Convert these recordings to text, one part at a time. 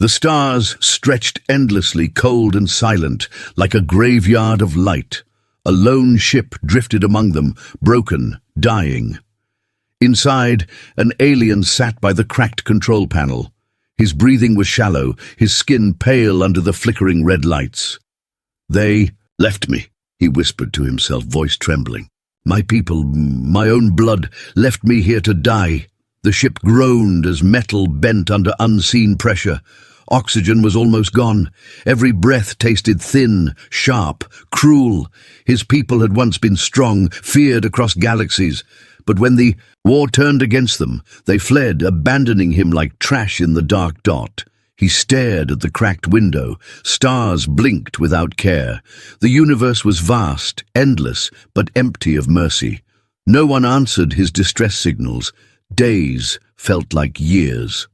The stars stretched endlessly, cold and silent, like a graveyard of light. A lone ship drifted among them, broken, dying. Inside, an alien sat by the cracked control panel. His breathing was shallow, his skin pale under the flickering red lights. "They left me," he whispered to himself, voice trembling. "My people, my own blood, left me here to die." The ship groaned as metal bent under unseen pressure. Oxygen was almost gone. Every breath tasted thin, sharp, cruel. His people had once been strong, feared across galaxies. But when the war turned against them, they fled, abandoning him like trash in the dark dot. He stared at the cracked window. Stars blinked without care. The universe was vast, endless, but empty of mercy. No one answered his distress signals. Days felt like years.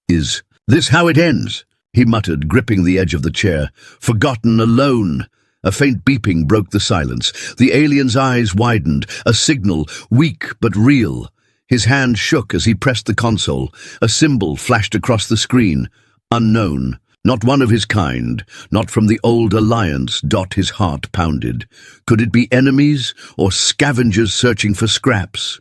"Is this how it ends?" he muttered, gripping the edge of the chair. "Forgotten, alone." A faint beeping broke the silence. The alien's eyes widened, a signal, weak but real. His hand shook as he pressed the console. A symbol flashed across the screen. Unknown. Not one of his kind. Not from the old alliance. His heart pounded. Could it be enemies or scavengers searching for scraps?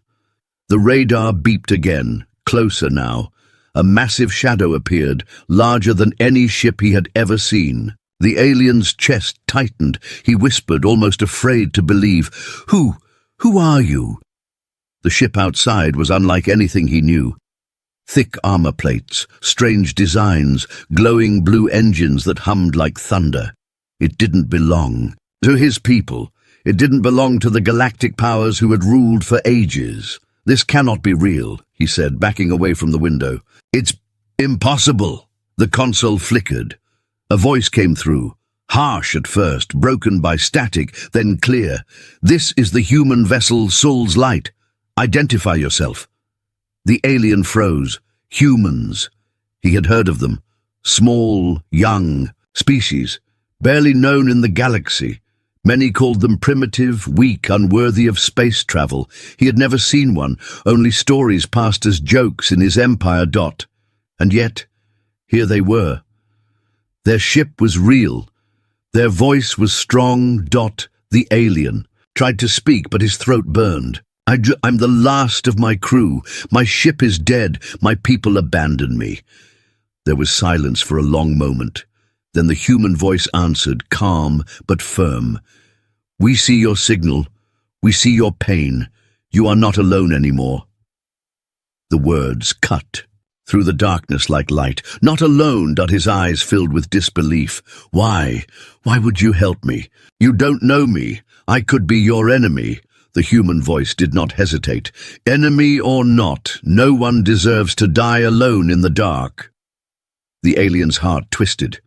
The radar beeped again, closer now. A massive shadow appeared, larger than any ship he had ever seen. The alien's chest tightened. He whispered, almost afraid to believe, Who are you?" The ship outside was unlike anything he knew. Thick armor plates, strange designs, glowing blue engines that hummed like thunder. It didn't belong to his people. It didn't belong to the galactic powers who had ruled for ages. "This cannot be real," he said, backing away from the window. "It's impossible." The console flickered. A voice came through, harsh at first, broken by static, then clear. "This is the human vessel Sol's Light. Identify yourself." The alien froze. Humans. He had heard of them. Small, young, species, barely known in the galaxy. Many called them primitive, weak, unworthy of space travel. He had never seen one, only stories passed as jokes in his empire. And yet, here they were. Their ship was real. Their voice was strong. The alien tried to speak, but his throat burned. I'm the last of my crew. My ship is dead. My people abandoned me." There was silence for a long moment. Then the human voice answered, calm but firm. "We see your signal. We see your pain. You are not alone anymore." The words cut through the darkness like light. "Not alone," his eyes filled with disbelief. Why? Why would you help me? You don't know me. I could be your enemy." The human voice did not hesitate. "Enemy or not, no one deserves to die alone in the dark." The alien's heart twisted.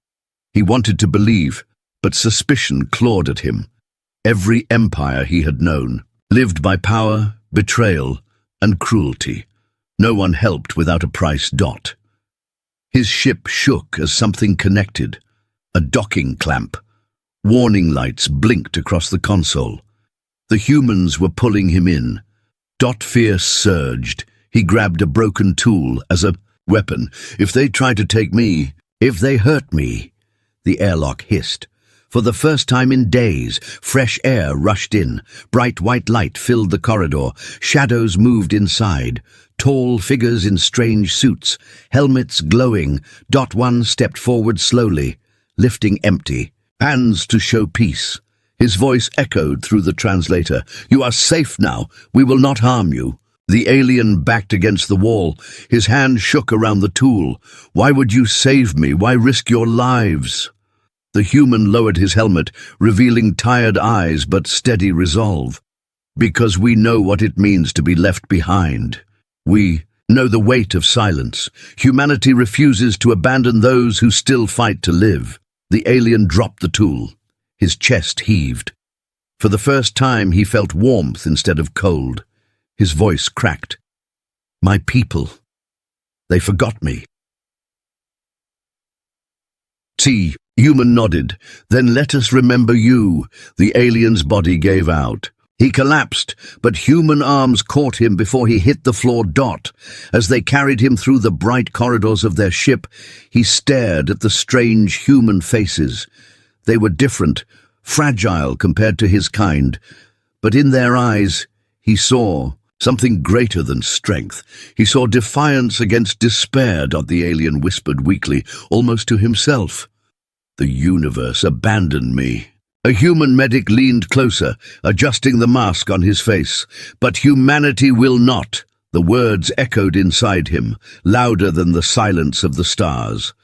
He wanted to believe, but suspicion clawed at him. Every empire he had known lived by power, betrayal, and cruelty. No one helped without a price. His ship shook as something connected. A docking clamp. Warning lights blinked across the console. The humans were pulling him in. Fear surged. He grabbed a broken tool as a weapon. "If they try to take me, if they hurt me." The airlock hissed. For the first time in days, fresh air rushed in. Bright white light filled the corridor. Shadows moved inside. Tall figures in strange suits, helmets glowing. One stepped forward slowly, lifting empty hands to show peace. His voice echoed through the translator. "You are safe now. We will not harm you." The alien backed against the wall. His hand shook around the tool. "Why would you save me? Why risk your lives?" The human lowered his helmet, revealing tired eyes but steady resolve. "Because we know what it means to be left behind. We know the weight of silence. Humanity refuses to abandon those who still fight to live." The alien dropped the tool. His chest heaved. For the first time he felt warmth instead of cold. His voice cracked. "My people. They forgot me." Human nodded. "Then let us remember you." The alien's body gave out. He collapsed, but human arms caught him before he hit the floor. As they carried him through the bright corridors of their ship, he stared at the strange human faces. They were different, fragile compared to his kind, but in their eyes he saw something greater than strength. He saw defiance against despair. The alien whispered weakly, almost to himself. The universe abandoned me. A human medic leaned closer, adjusting the mask on his face. But humanity will not. The words echoed inside him, louder than the silence of the stars.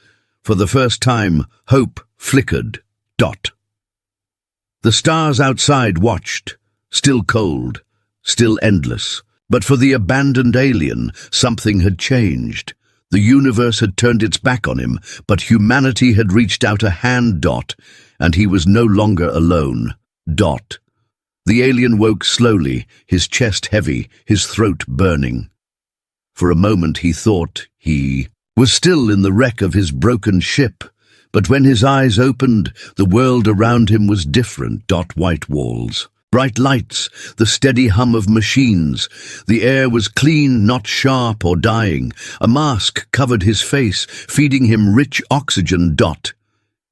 For the first time, hope flickered. The stars outside watched, still cold, still endless. But for the abandoned alien, something had changed. The universe had turned its back on him, but humanity had reached out a hand. And he was no longer alone. The alien woke slowly, his chest heavy, his throat burning. For a moment he thought he was still in the wreck of his broken ship, but when his eyes opened, the world around him was different. White walls, bright lights, the steady hum of machines. The air was clean, not sharp or dying. A mask covered his face, feeding him rich oxygen.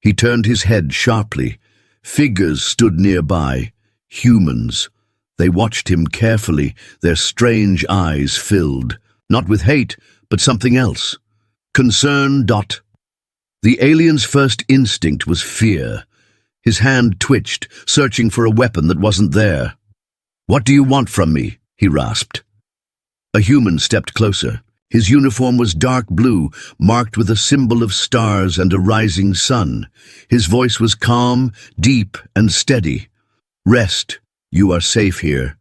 He turned his head sharply. Figures stood nearby. Humans. They watched him carefully, their strange eyes filled, not with hate, but something else. Concern. The alien's first instinct was fear. His hand twitched, searching for a weapon that wasn't there. "What do you want from me?" he rasped. A human stepped closer. His uniform was dark blue, marked with a symbol of stars and a rising sun. His voice was calm, deep, and steady. "Rest. You are safe here.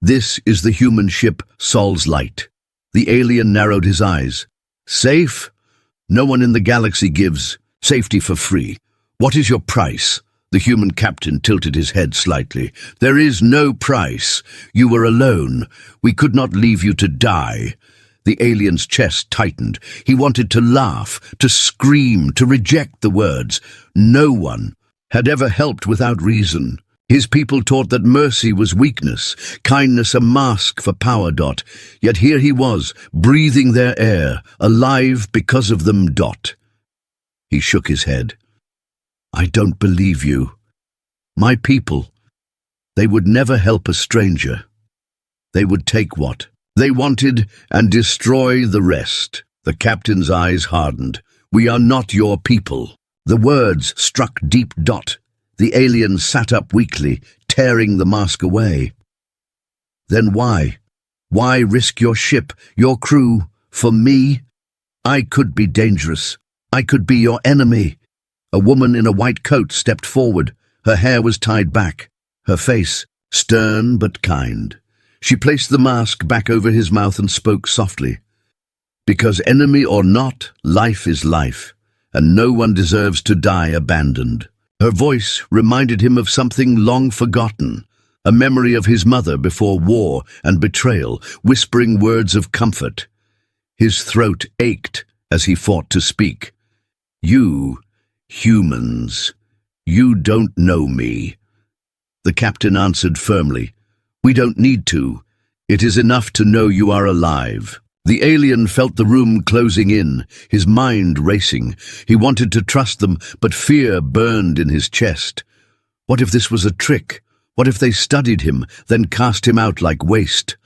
This is the human ship Sol's Light." The alien narrowed his eyes. "Safe? No one in the galaxy gives safety for free. What is your price?" The human captain tilted his head slightly. "There is no price. You were alone. We could not leave you to die." The alien's chest tightened. He wanted to laugh, to scream, to reject the words. No one had ever helped without reason. His people taught that mercy was weakness, kindness a mask for power. Yet here he was, breathing their air, alive because of them. He shook his head. "I don't believe you. My people, they would never help a stranger. They would take what they wanted and destroy the rest." The captain's eyes hardened. "We are not your people." The words struck deep. The alien sat up weakly, tearing the mask away. "Then why? Why risk your ship, your crew, for me? I could be dangerous. I could be your enemy." A woman in a white coat stepped forward. Her hair was tied back, her face stern but kind. She placed the mask back over his mouth and spoke softly. "Because enemy or not, life is life, and no one deserves to die abandoned." Her voice reminded him of something long forgotten, a memory of his mother before war and betrayal, whispering words of comfort. His throat ached as he fought to speak. "You, humans, you don't know me." The captain answered firmly. "We don't need to. It is enough to know you are alive." The alien felt the room closing in, his mind racing. He wanted to trust them, but fear burned in his chest. What if this was a trick? What if they studied him, then cast him out like waste?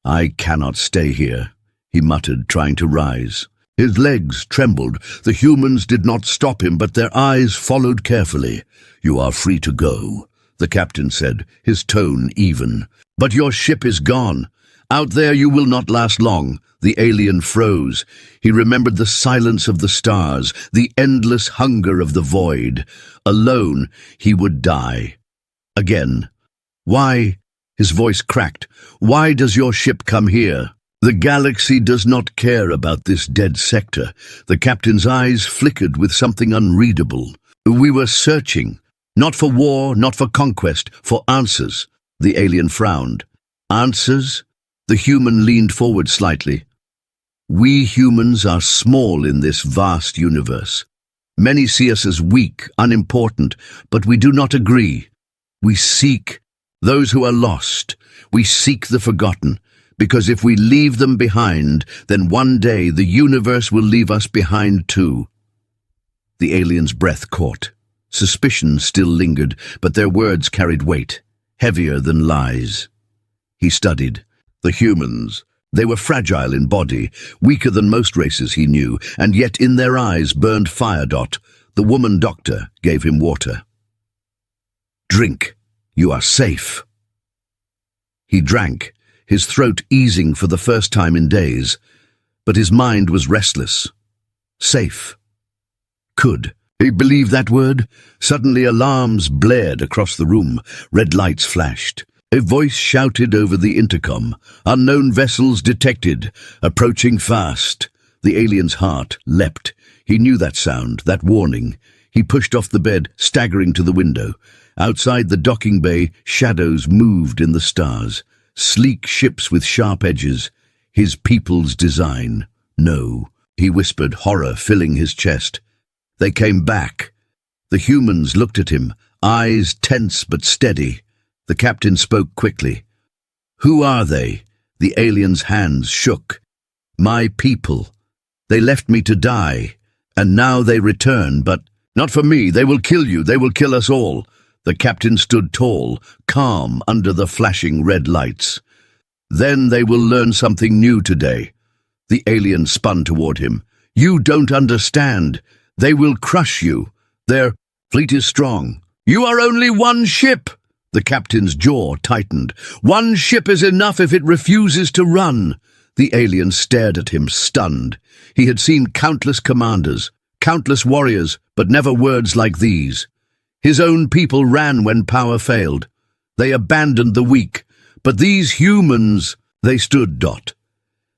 "I cannot stay here," he muttered, trying to rise. His legs trembled. The humans did not stop him, but their eyes followed carefully. "You are free to go," the captain said, his tone even. "But your ship is gone. Out there you will not last long." The alien froze. He remembered the silence of the stars, the endless hunger of the void. Alone, he would die. Again. "Why?" His voice cracked. "Why does your ship come here?" "The galaxy does not care about this dead sector." The captain's eyes flickered with something unreadable. "We were searching. Not for war, not for conquest, for answers." The alien frowned. "Answers?" The human leaned forward slightly. "We humans are small in this vast universe. Many see us as weak, unimportant, but we do not agree. We seek Those who are lost, we seek the forgotten, because if we leave them behind, then one day the universe will leave us behind too. The alien's breath caught. Suspicion still lingered, but their words carried weight, heavier than lies. He studied. The humans. They were fragile in body, weaker than most races he knew, and yet in their eyes burned fire. The woman doctor gave him water. "Drink. You are safe." He drank, his throat easing for the first time in days, but his mind was restless. Safe. Could he believe that word? Suddenly alarms blared across the room, red lights flashed. A voice shouted over the intercom, "Unknown vessels detected, approaching fast." The alien's heart leapt. He knew that sound, that warning. He pushed off the bed, staggering to the window. Outside the docking bay, shadows moved in the stars. Sleek ships with sharp edges. His people's design. No, he whispered, horror filling his chest. They came back. The humans looked at him, eyes tense but steady. The captain spoke quickly. "Who are they?" The alien's hands shook. "My people. They left me to die, and now they return, but not for me. They will kill you. They will kill us all." The captain stood tall, calm under the flashing red lights. "Then they will learn something new today." The alien spun toward him. "You don't understand. They will crush you. Their fleet is strong. You are only one ship." The captain's jaw tightened. "One ship is enough if it refuses to run." The alien stared at him, stunned. He had seen countless commanders, countless warriors, but never words like these. His own people ran when power failed. They abandoned the weak. But these humans, they stood.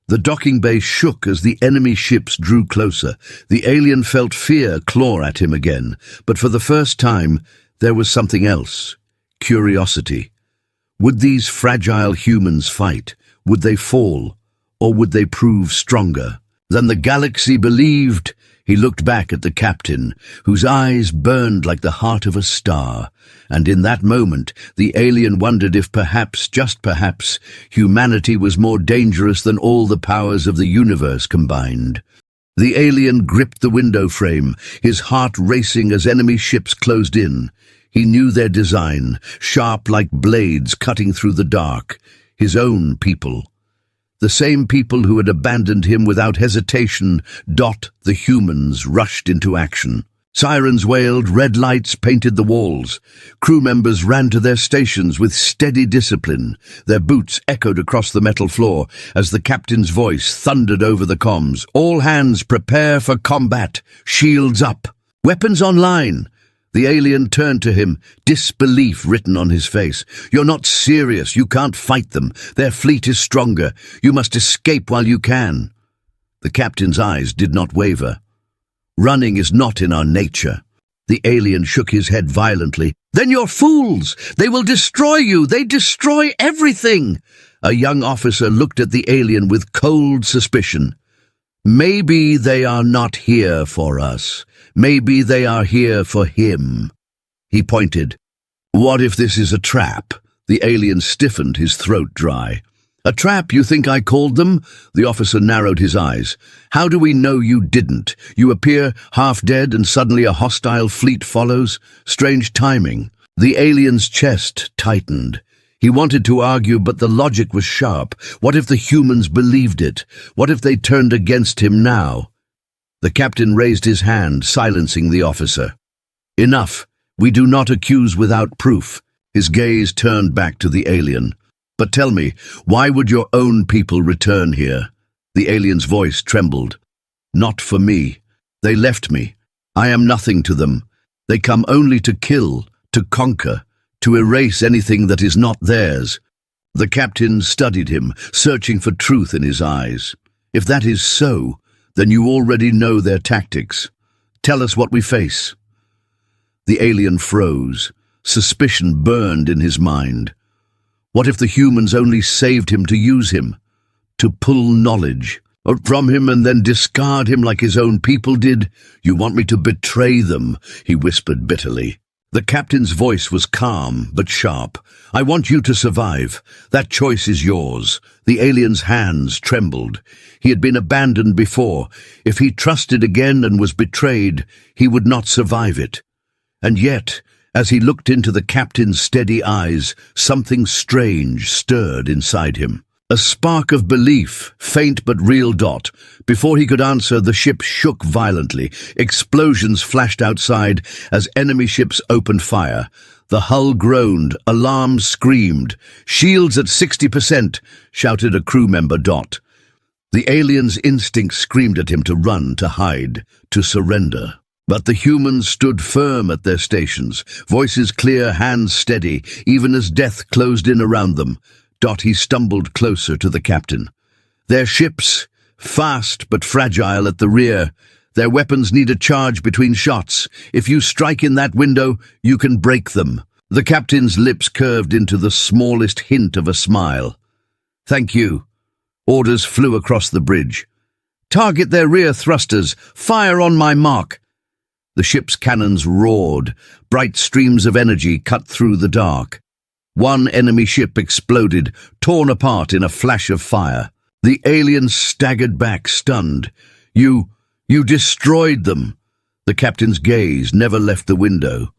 The docking bay shook as the enemy ships drew closer. The alien felt fear claw at him again, but for the first time, there was something else. Curiosity. Would these fragile humans fight? Would they fall? Or would they prove stronger than the galaxy believed? He looked back at the captain, whose eyes burned like the heart of a star, and in that moment the alien wondered if perhaps, just perhaps, humanity was more dangerous than all the powers of the universe combined. The alien gripped the window frame, his heart racing as enemy ships closed in. He knew their design, sharp like blades cutting through the dark. His own people. The same people who had abandoned him without hesitation. The humans rushed into action. Sirens wailed, red lights painted the walls. Crew members ran to their stations with steady discipline. Their boots echoed across the metal floor as the captain's voice thundered over the comms. "All hands prepare for combat. Shields up. Weapons online." The alien turned to him, disbelief written on his face. "You're not serious. You can't fight them. Their fleet is stronger. You must escape while you can." The captain's eyes did not waver. "Running is not in our nature." The alien shook his head violently. "Then you're fools. They will destroy you. They destroy everything." A young officer looked at the alien with cold suspicion. "Maybe they are not here for us. Maybe they are here for him." He pointed. "What if this is a trap?" The alien stiffened, his throat dry. "A trap, you think I called them?" The officer narrowed his eyes. "How do we know you didn't? You appear half dead and suddenly a hostile fleet follows? Strange timing." The alien's chest tightened. He wanted to argue, but the logic was sharp. What if the humans believed it? What if they turned against him now? The captain raised his hand, silencing the officer. "Enough. We do not accuse without proof." His gaze turned back to the alien. "But tell me, why would your own people return here?" The alien's voice trembled. "Not for me. They left me. I am nothing to them. They come only to kill, to conquer, to erase anything that is not theirs." The captain studied him, searching for truth in his eyes. "If that is so, then you already know their tactics. Tell us what we face." The alien froze. Suspicion burned in his mind. What if the humans only saved him to use him? To pull knowledge from him and then discard him like his own people did? "You want me to betray them," he whispered bitterly. The captain's voice was calm but sharp. "I want you to survive. That choice is yours." The alien's hands trembled. He had been abandoned before. If he trusted again and was betrayed, he would not survive it. And yet, as he looked into the captain's steady eyes, something strange stirred inside him. A spark of belief, faint but real. Before he could answer, the ship shook violently. Explosions flashed outside as enemy ships opened fire. The hull groaned, alarms screamed. "Shields at 60%, shouted a crew member. The alien's instinct screamed at him to run, to hide, to surrender. But the humans stood firm at their stations, voices clear, hands steady, even as death closed in around them. He stumbled closer to the captain. Their ships, fast but fragile at the rear. Their weapons need a charge between shots. If you strike in that window, you can break them. The captain's lips curved into the smallest hint of a smile. "Thank you." Orders flew across the bridge. "Target their rear thrusters. Fire on my mark." The ship's cannons roared. Bright streams of energy cut through the dark. One enemy ship exploded, torn apart in a flash of fire. The alien staggered back, stunned. You destroyed them." The captain's gaze never left the window.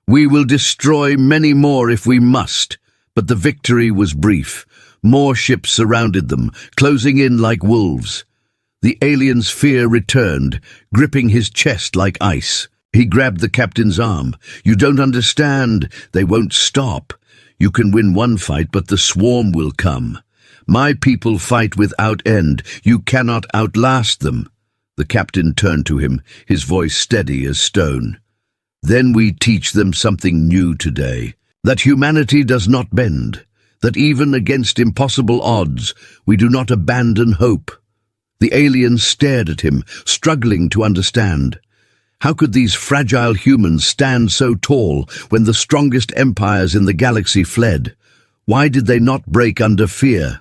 "We will destroy many more if we must." But the victory was brief. More ships surrounded them, closing in like wolves. The alien's fear returned, gripping his chest like ice. He grabbed the captain's arm. "You don't understand. They won't stop. You can win one fight, but the swarm will come. My people fight without end. You cannot outlast them." The captain turned to him, his voice steady as stone. "Then we teach them something new today, that humanity does not bend, that even against impossible odds, we do not abandon hope." The alien stared at him, struggling to understand. How could these fragile humans stand so tall when the strongest empires in the galaxy fled? Why did they not break under fear?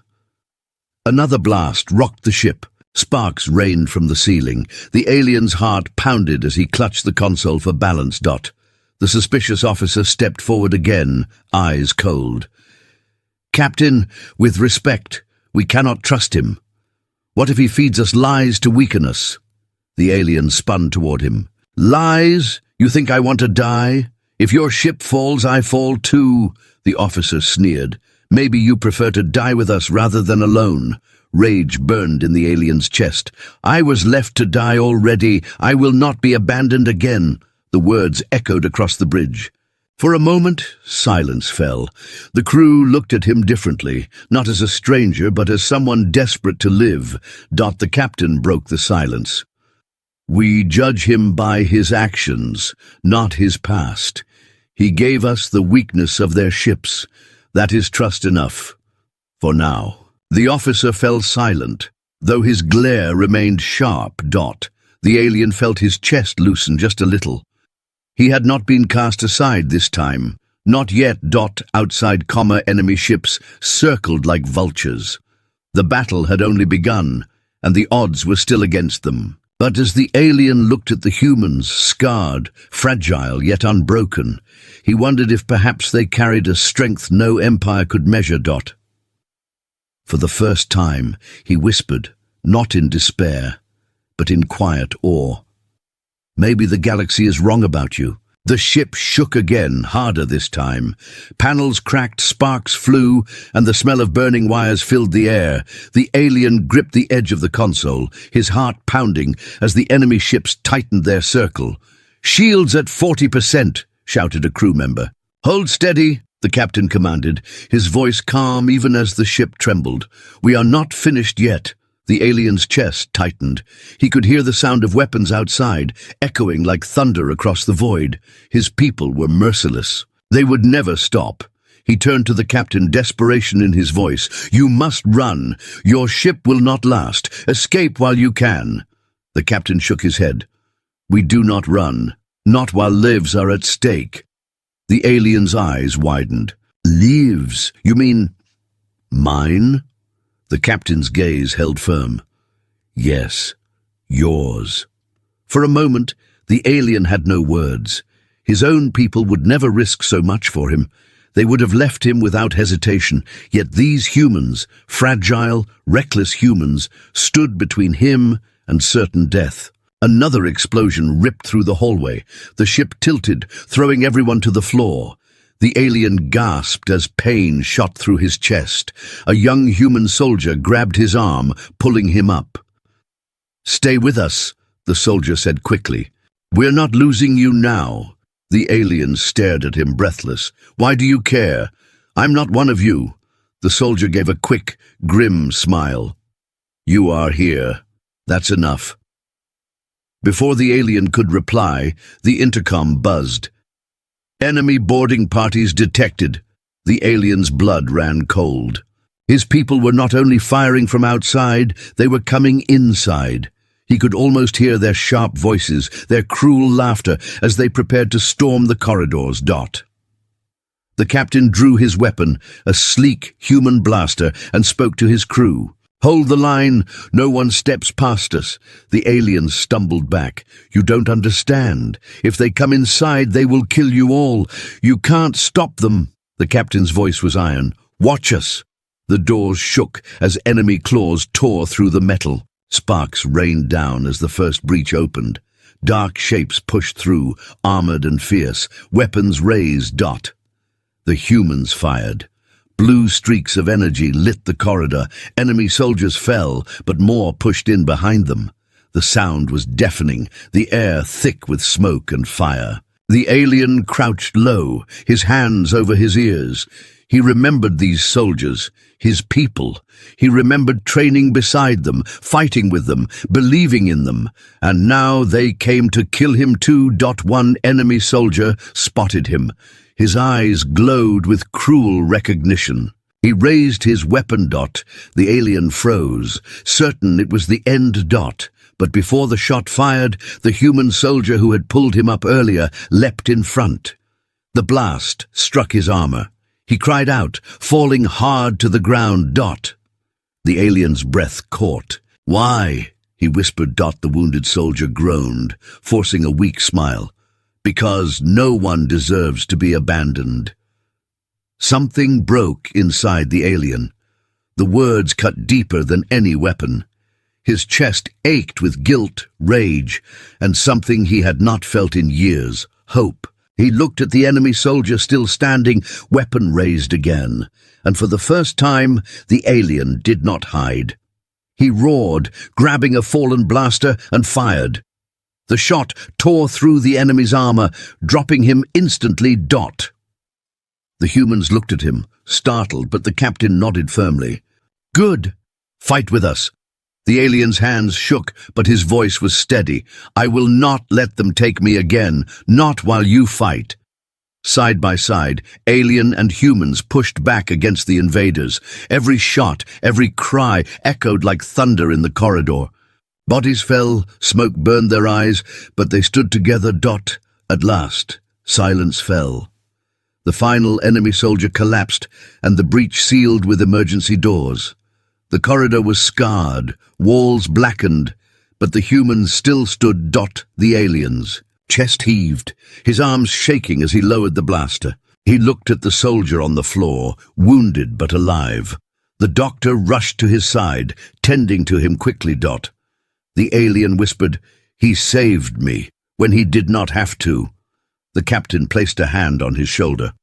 Another blast rocked the ship. Sparks rained from the ceiling. The alien's heart pounded as he clutched the console for balance. The suspicious officer stepped forward again, eyes cold. "Captain, with respect, we cannot trust him. What if he feeds us lies to weaken us?" The alien spun toward him. "Lies? You think I want to die? If your ship falls, I fall too," the officer sneered. "Maybe you prefer to die with us rather than alone." Rage burned in the alien's chest. "I was left to die already. I will not be abandoned again." The words echoed across the bridge. For a moment, silence fell. The crew looked at him differently, not as a stranger, but as someone desperate to live. The captain broke the silence. "We judge him by his actions, not his past. He gave us the weakness of their ships. That is trust enough. For now." The officer fell silent, though his glare remained sharp. The alien felt his chest loosen just a little. He had not been cast aside this time. Not yet. Outside, enemy ships circled like vultures. The battle had only begun, and the odds were still against them. But as the alien looked at the humans, scarred, fragile yet unbroken, he wondered if perhaps they carried a strength no empire could measure. For the first time, he whispered, not in despair, but in quiet awe. "Maybe the galaxy is wrong about you." The ship shook again, harder this time. Panels cracked, sparks flew, and the smell of burning wires filled the air. The alien gripped the edge of the console, his heart pounding as the enemy ships tightened their circle. "Shields at 40%, shouted a crew member. "Hold steady," the captain commanded, his voice calm even as the ship trembled. "We are not finished yet." The alien's chest tightened. He could hear the sound of weapons outside, echoing like thunder across the void. His people were merciless. They would never stop. He turned to the captain, desperation in his voice. "You must run. Your ship will not last. Escape while you can." The captain shook his head. "We do not run. Not while lives are at stake." The alien's eyes widened. "Lives? You mean mine?" The captain's gaze held firm. "Yes, yours." For a moment, the alien had no words. His own people would never risk so much for him. They would have left him without hesitation, yet these humans, fragile, reckless humans, stood between him and certain death. Another explosion ripped through the hallway. The ship tilted, throwing everyone to the floor. The alien gasped as pain shot through his chest. A young human soldier grabbed his arm, pulling him up. "Stay with us," the soldier said quickly. "We're not losing you now." The alien stared at him breathless. "Why do you care? I'm not one of you." The soldier gave a quick, grim smile. "You are here. That's enough." Before the alien could reply, the intercom buzzed. "Enemy boarding parties detected." The alien's blood ran cold. His people were not only firing from outside, they were coming inside. He could almost hear their sharp voices, their cruel laughter, as they prepared to storm the corridors. The captain drew his weapon, a sleek human blaster, and spoke to his crew. "Hold the line. No one steps past us." The aliens stumbled back. "You don't understand. If they come inside, they will kill you all. You can't stop them." The captain's voice was iron. "Watch us." The doors shook as enemy claws tore through the metal. Sparks rained down as the first breach opened. Dark shapes pushed through, armored and fierce, weapons raised. The humans fired. Blue streaks of energy lit the corridor. Enemy soldiers fell, but more pushed in behind them. The sound was deafening, the air thick with smoke and fire. The alien crouched low, his hands over his ears. He remembered these soldiers, his people. He remembered training beside them, fighting with them, believing in them. And now they came to kill him too. One enemy soldier spotted him. His eyes glowed with cruel recognition. He raised his weapon. The alien froze, certain it was the end. But before the shot fired, the human soldier who had pulled him up earlier leapt in front. The blast struck his armor. He cried out, falling hard to the ground. The alien's breath caught. "Why?" he whispered. The wounded soldier groaned, forcing a weak smile. "Because no one deserves to be abandoned." Something broke inside the alien. The words cut deeper than any weapon. His chest ached with guilt, rage, and something he had not felt in years, hope. He looked at the enemy soldier still standing, weapon raised again, and for the first time the alien did not hide. He roared, grabbing a fallen blaster, and fired. The shot tore through the enemy's armor, dropping him instantly. The humans looked at him, startled, but the captain nodded firmly. "Good. Fight with us." The alien's hands shook, but his voice was steady. "I will not let them take me again, not while you fight." Side by side, alien and humans pushed back against the invaders. Every shot, every cry echoed like thunder in the corridor. Bodies fell, smoke burned their eyes, but they stood together. At last, silence fell. The final enemy soldier collapsed, and the breach sealed with emergency doors. The corridor was scarred, walls blackened, but the humans still stood. The alien's chest heaved, his arms shaking as he lowered the blaster. He looked at the soldier on the floor, wounded but alive. The doctor rushed to his side, tending to him quickly. The alien whispered, "He saved me when he did not have to." The captain placed a hand on his shoulder.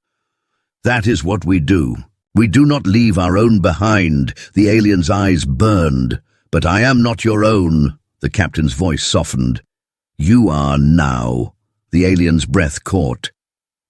"That is what we do. We do not leave our own behind." The alien's eyes burned. "But I am not your own." The captain's voice softened. "You are now." The alien's breath caught.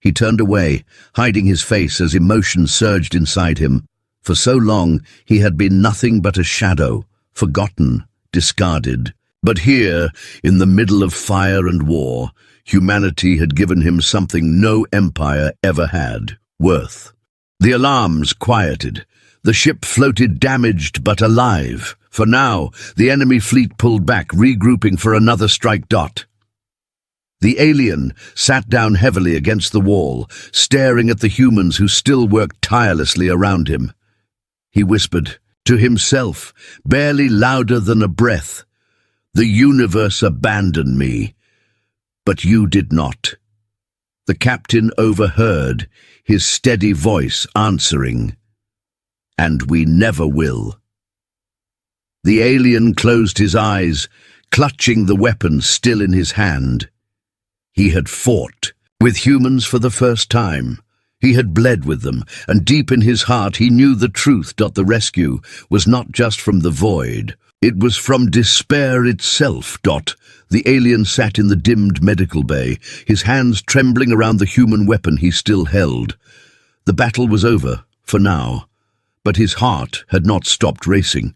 He turned away, hiding his face as emotion surged inside him. For so long, he had been nothing but a shadow, forgotten, discarded. But here, in the middle of fire and war, humanity had given him something no empire ever had: worth. The alarms quieted. The ship floated damaged but alive. For now, the enemy fleet pulled back, regrouping for another strike. The alien sat down heavily against the wall, staring at the humans who still worked tirelessly around him. He whispered, to himself, barely louder than a breath, "The universe abandoned me, but you did not." The captain overheard, his steady voice answering, "And we never will." The alien closed his eyes, clutching the weapon still in his hand. He had fought with humans for the first time. He had bled with them, and deep in his heart he knew the truth. The rescue was not just from the void. It was from despair itself. The alien sat in the dimmed medical bay, his hands trembling around the human weapon he still held. The battle was over, for now, but his heart had not stopped racing.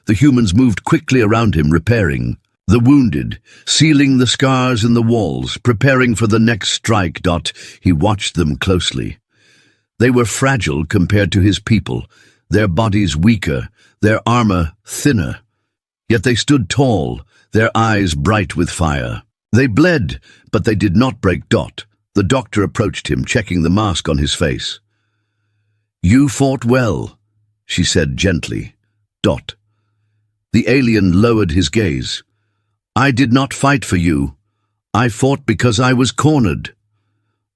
The humans moved quickly around him, repairing the wounded, sealing the scars in the walls, preparing for the next strike. He watched them closely. They were fragile compared to his people, their bodies weaker, their armor thinner. Yet they stood tall, their eyes bright with fire. They bled, but they did not break. The doctor approached him, checking the mask on his face. "You fought well," she said gently. The alien lowered his gaze. "I did not fight for you. I fought because I was cornered."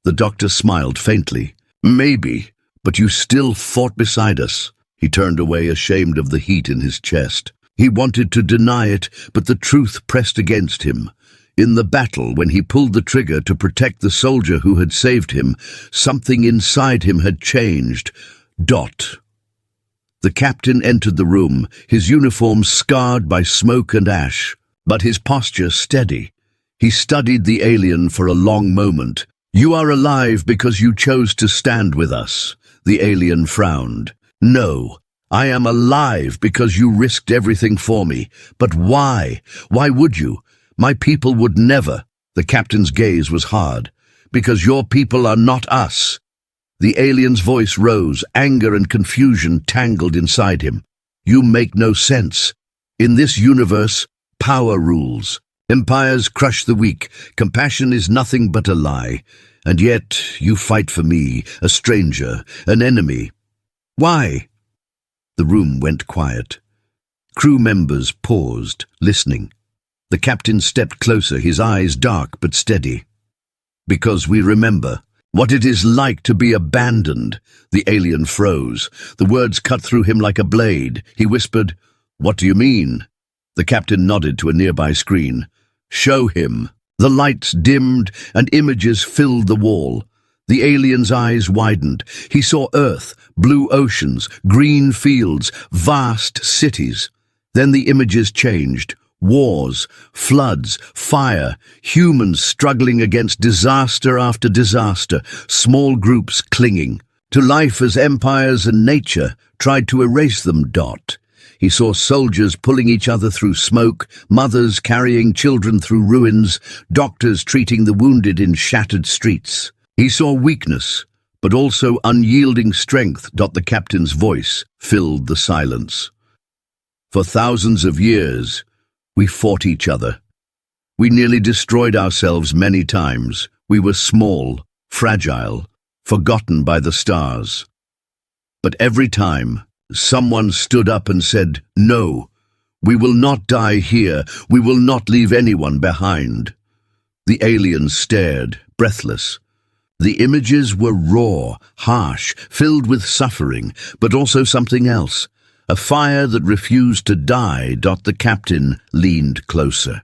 The doctor smiled faintly. "Maybe, but you still fought beside us." He turned away, ashamed of the heat in his chest. He wanted to deny it, but the truth pressed against him. In the battle, when he pulled the trigger to protect the soldier who had saved him, something inside him had changed. The captain entered the room, his uniform scarred by smoke and ash, but his posture steady. He studied the alien for a long moment. "You are alive because you chose to stand with us," the alien frowned. "No, I am alive because you risked everything for me. But why? Why would you? My people would never." The captain's gaze was hard. "Because your people are not us." The alien's voice rose, anger and confusion tangled inside him. "You make no sense. In this universe, power rules. Empires crush the weak. Compassion is nothing but a lie. And yet you fight for me, a stranger, an enemy. Why?" The room went quiet. Crew members paused, listening. The captain stepped closer, his eyes dark but steady. "Because we remember what it is like to be abandoned." The alien froze. The words cut through him like a blade. He whispered, "What do you mean?" The captain nodded to a nearby screen. "Show him." The lights dimmed and images filled the wall. The alien's eyes widened. He saw Earth, blue oceans, green fields, vast cities. Then the images changed. Wars, floods, fire, humans struggling against disaster after disaster, small groups clinging to life as empires and nature tried to erase them. He saw soldiers pulling each other through smoke, mothers carrying children through ruins, doctors treating the wounded in shattered streets. He saw weakness, but also unyielding strength. The captain's voice filled the silence. "For thousands of years, we fought each other. We nearly destroyed ourselves many times. We were small, fragile, forgotten by the stars. But every time, someone stood up and said, 'No, we will not die here. We will not leave anyone behind.'" The aliens stared, breathless. The images were raw, harsh, filled with suffering, but also something else. A fire that refused to die. The captain leaned closer.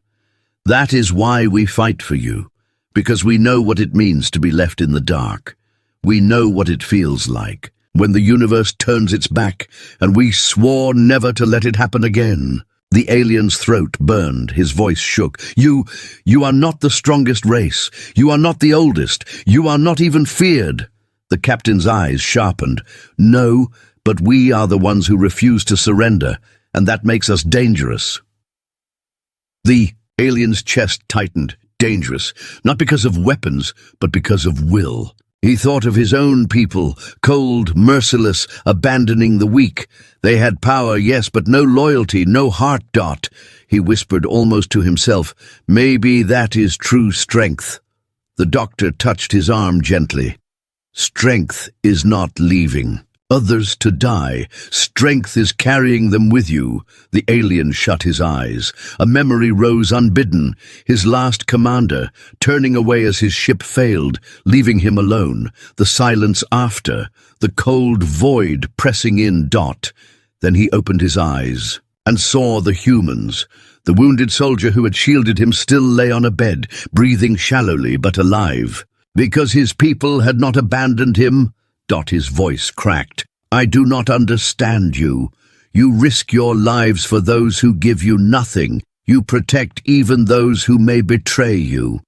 "That is why we fight for you, because we know what it means to be left in the dark. We know what it feels like when the universe turns its back, and we swore never to let it happen again." The alien's throat burned, his voice shook. You are not the strongest race. You are not the oldest. You are not even feared." The captain's eyes sharpened. "No, but we are the ones who refuse to surrender, and that makes us dangerous." The alien's chest tightened. Dangerous, not because of weapons, but because of will. He thought of his own people, cold, merciless, abandoning the weak. They had power, yes, but no loyalty, no heart. He whispered almost to himself, "Maybe that is true strength." The doctor touched his arm gently. "Strength is not leaving. others to die. Strength is carrying them with you. The alien shut his eyes. A memory rose unbidden. His last commander, turning away as his ship failed, leaving him alone. The silence after, the cold void pressing in. Then he opened his eyes and saw the humans. The wounded soldier who had shielded him still lay on a bed, breathing shallowly but alive. Because his people had not abandoned him, his voice cracked. I do not understand you. You risk your lives for those who give you nothing. You protect even those who may betray you.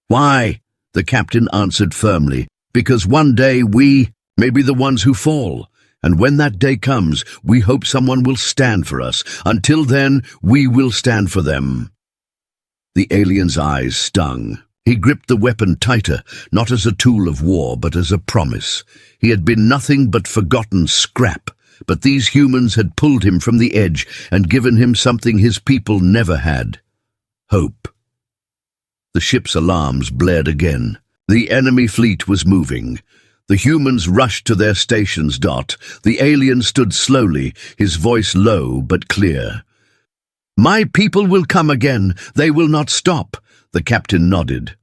Why? The captain answered firmly. Because one day we may be the ones who fall. And when that day comes, we hope someone will stand for us. Until then, we will stand for them. The alien's eyes stung. He gripped the weapon tighter, not as a tool of war, but as a promise. He had been nothing but forgotten scrap, but these humans had pulled him from the edge and given him something his people never had: hope. The ship's alarms blared again. The enemy fleet was moving. The humans rushed to their stations. The alien stood slowly, his voice low but clear. My people will come again. They will not stop. The captain nodded.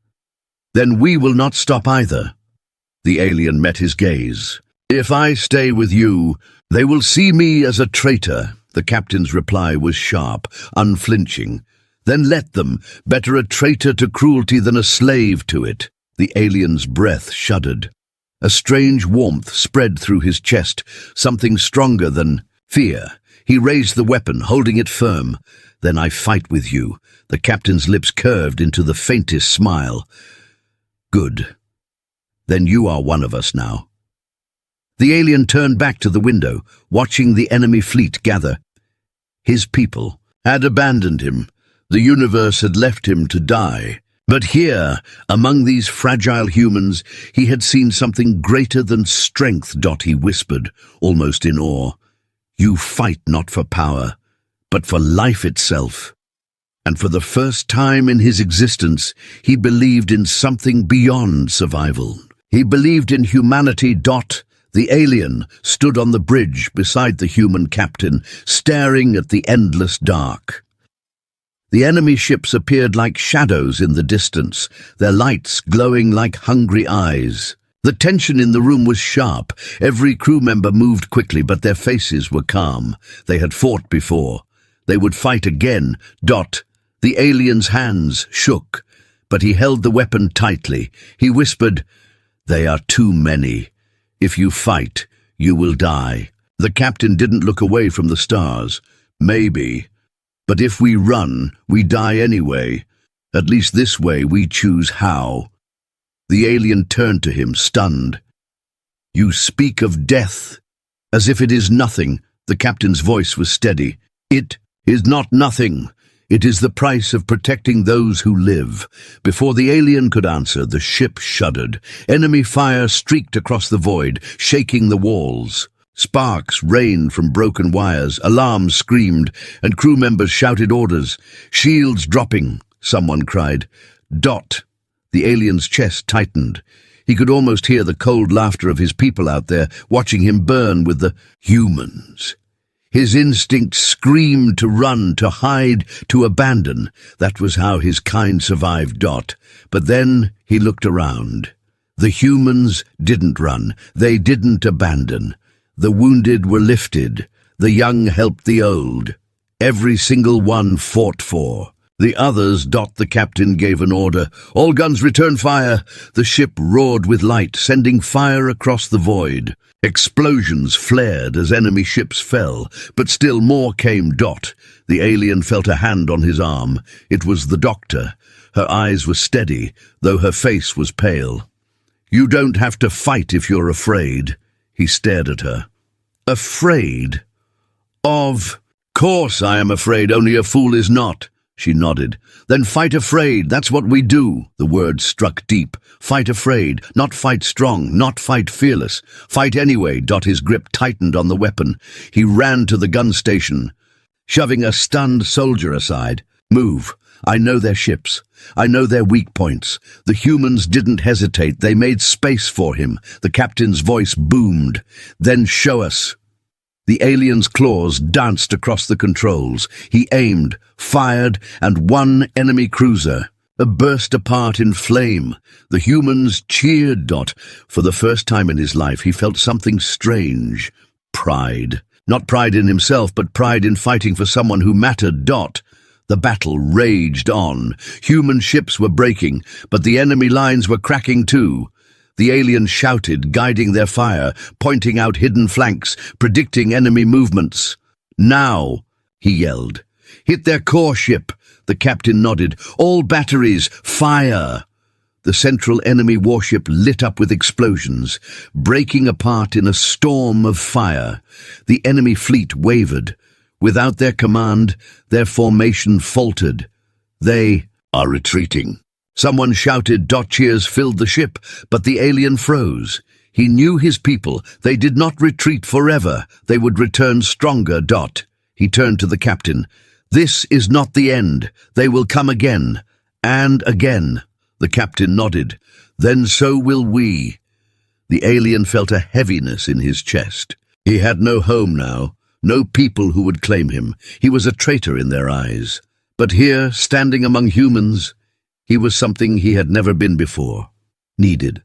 Then we will not stop either. The alien met his gaze. If I stay with you, they will see me as a traitor. The captain's reply was sharp, unflinching. Then let them. Better a traitor to cruelty than a slave to it. The alien's breath shuddered. A strange warmth spread through his chest, something stronger than fear. He raised the weapon, holding it firm. Then I fight with you. The captain's lips curved into the faintest smile. Good. Then you are one of us now. The alien turned back to the window, watching the enemy fleet gather. His people had abandoned him. The universe had left him to die. But here, among these fragile humans, he had seen something greater than strength. He whispered, almost in awe. You fight not for power, but for life itself. And for the first time in his existence, he believed in something beyond survival. He believed in humanity. The alien stood on the bridge beside the human captain, staring at the endless dark. The enemy ships appeared like shadows in the distance, their lights glowing like hungry eyes. The tension in the room was sharp. Every crew member moved quickly, but their faces were calm. They had fought before. They would fight again. The alien's hands shook, but he held the weapon tightly. He whispered, They are too many. If you fight, you will die. The captain didn't look away from the stars. Maybe. But if we run, we die anyway. At least this way we choose how. The alien turned to him, stunned. You speak of death, as if it is nothing. The captain's voice was steady. It is not nothing. It is the price of protecting those who live. Before the alien could answer, the ship shuddered. Enemy fire streaked across the void, shaking the walls. Sparks rained from broken wires, alarms screamed, and crew members shouted orders. Shields dropping, someone cried. The alien's chest tightened. He could almost hear the cold laughter of his people out there, watching him burn with the humans. His instinct screamed to run, to hide, to abandon. That was how his kind survived. But then he looked around. The humans didn't run. They didn't abandon. The wounded were lifted. The young helped the old. Every single one fought for. The others. The captain gave an order. All guns return fire. The ship roared with light, sending fire across the void. Explosions flared as enemy ships fell, but still more came. The alien felt a hand on his arm. It was the doctor. Her eyes were steady, though her face was pale. You don't have to fight if you're afraid. He stared at her. Afraid? Of course I am afraid, only a fool is not. She nodded. Then fight afraid, that's what we do. The words struck deep. Fight afraid, not fight strong, not fight fearless. Fight anyway. His grip tightened on the weapon. He ran to the gun station, shoving a stunned soldier aside. Move. I know their ships. I know their weak points. The humans didn't hesitate. They made space for him. The captain's voice boomed. Then show us. The alien's claws danced across the controls. He aimed, fired, and one enemy cruiser burst apart in flame. The humans cheered. For the first time in his life, he felt something strange. Pride. Not pride in himself, but pride in fighting for someone who mattered. The battle raged on. Human ships were breaking, but the enemy lines were cracking too. The aliens shouted, guiding their fire, pointing out hidden flanks, predicting enemy movements. Now, he yelled. Hit their core ship. The captain nodded. All batteries, fire! The central enemy warship lit up with explosions, breaking apart in a storm of fire. The enemy fleet wavered. Without their command, their formation faltered. They are retreating. Someone shouted. Cheers filled the ship, but the alien froze. He knew his people. They did not retreat forever. They would return stronger. He turned to the captain. This is not the end. They will come again. And again. The captain nodded. Then so will we. The alien felt a heaviness in his chest. He had no home now, no people who would claim him. He was a traitor in their eyes. But here, standing among humans, he was something he had never been before. Needed.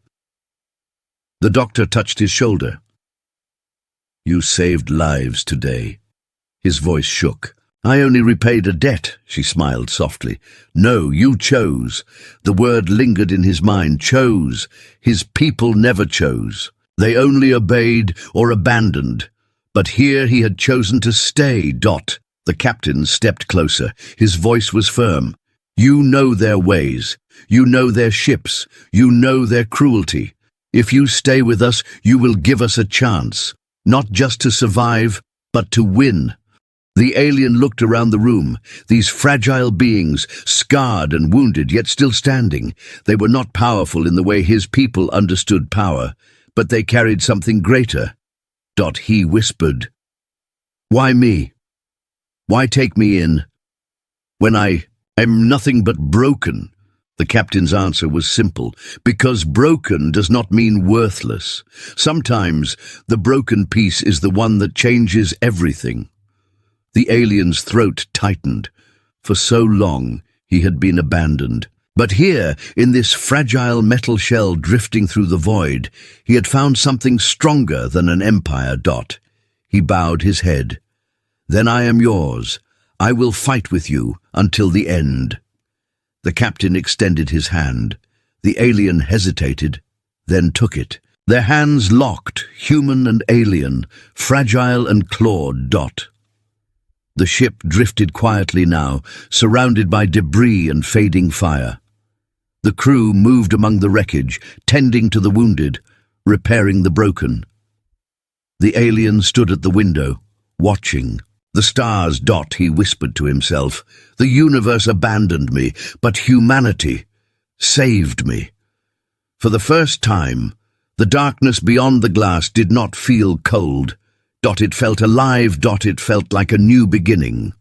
The doctor touched his shoulder. You saved lives today. His voice shook. I only repaid a debt, she smiled softly. No, you chose. The word lingered in his mind. Chose. His people never chose. They only obeyed or abandoned. But here he had chosen to stay. The captain stepped closer. His voice was firm. You know their ways. You know their ships. You know their cruelty. If you stay with us, you will give us a chance. Not just to survive, but to win. The alien looked around the room. These fragile beings, scarred and wounded, yet still standing. They were not powerful in the way his people understood power, but they carried something greater. He whispered. Why me? Why take me in? When I am nothing but broken. The captain's answer was simple. Because broken does not mean worthless. Sometimes the broken piece is the one that changes everything. The alien's throat tightened. For so long, he had been abandoned. But here, in this fragile metal shell drifting through the void, he had found something stronger than an empire. He bowed his head. Then I am yours. I will fight with you until the end. The captain extended his hand. The alien hesitated, then took it. Their hands locked, human and alien, fragile and clawed. The ship drifted quietly now, surrounded by debris and fading fire. The crew moved among the wreckage, tending to the wounded, repairing the broken. The alien stood at the window, watching. The stars. He whispered to himself. The universe abandoned me, but humanity saved me. For the first time, the darkness beyond the glass did not feel cold. It felt alive. It felt like a new beginning.